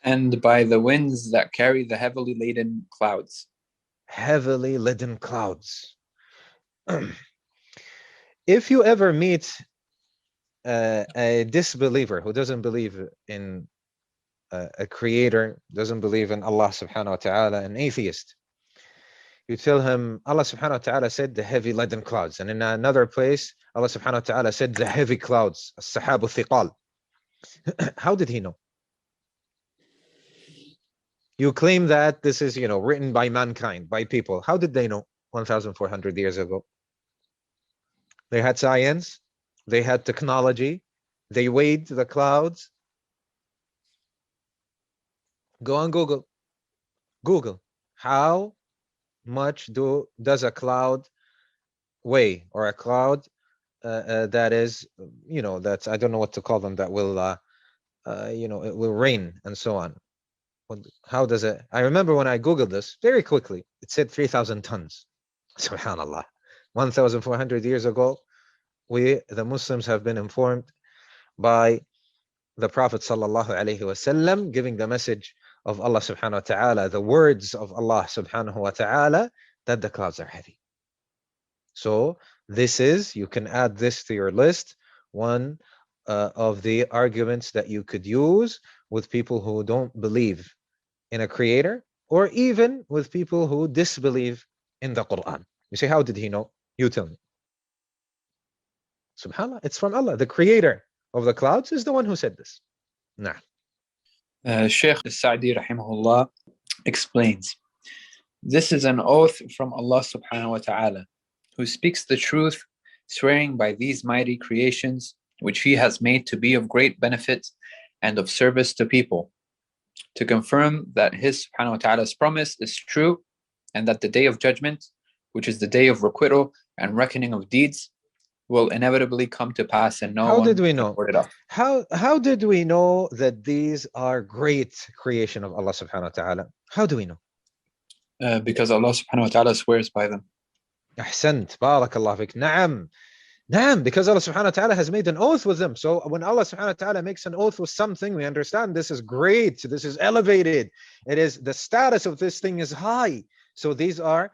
And by the winds that carry the heavily laden clouds. Heavily laden clouds. If you ever meet a disbeliever who doesn't believe in a creator, doesn't believe in Allah subhanahu wa ta'ala, an atheist, you tell him Allah subhanahu wa ta'ala said the heavy laden clouds, and in another place Allah subhanahu wa ta'ala said the heavy clouds, as-sahabu thiqal. How did he know? You claim that this is, written by mankind, by people. How did they know 1,400 years ago? They had science, they had technology, they weighed the clouds. Go on Google. Google, how much does a cloud weigh, or a cloud that is, that's, I don't know what to call them, that will, it will rain and so on. How does it? I remember when I Googled this very quickly, it said 3,000 tons. Subhanallah. 1,400 years ago, we, the Muslims, have been informed by the Prophet sallallahu alaihi wasallam, giving the message of Allah subhanahu wa ta'ala, the words of Allah subhanahu wa ta'ala, that the clouds are heavy. So this is, you can add this to your list, one of the arguments that you could use with people who don't believe in a creator, or even with people who disbelieve in the Quran. You say, how did he know? You tell me. SubhanAllah, it's from Allah. The creator of the clouds is the one who said this. Nah. Shaykh al-Sa'di rahimahullah explains, this is an oath from Allah subhanahu wa ta'ala, who speaks the truth, swearing by these mighty creations, which he has made to be of great benefit and of service to people, to confirm that his subhanahu wa ta'ala's promise is true, and that the day of judgment, which is the day of requital and reckoning of deeds, will inevitably come to pass, and no How one did we know? can it up. How did we know that these are great creation of Allah subhanahu wa ta'ala? How do we know? Because Allah subhanahu wa ta'ala swears by them. Ahsant, barakallah fik. Naam, because Allah subhanahu wa ta'ala has made an oath with them. So when Allah subhanahu wa ta'ala makes an oath with something, we understand this is great, this is elevated, it is, the status of this thing is high. So these are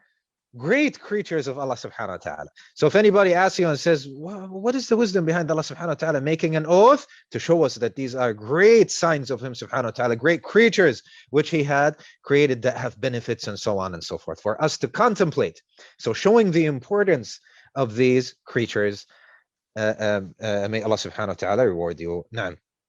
great creatures of Allah subhanahu wa ta'ala. So if anybody asks you and says, what is the wisdom behind Allah subhanahu wa ta'ala making an oath? To show us that these are great signs of him subhanahu wa ta'ala, great creatures which he had created that have benefits and so on and so forth for us to contemplate. So showing the importance of these creatures, may Allah subhanahu wa ta'ala reward you. Naam.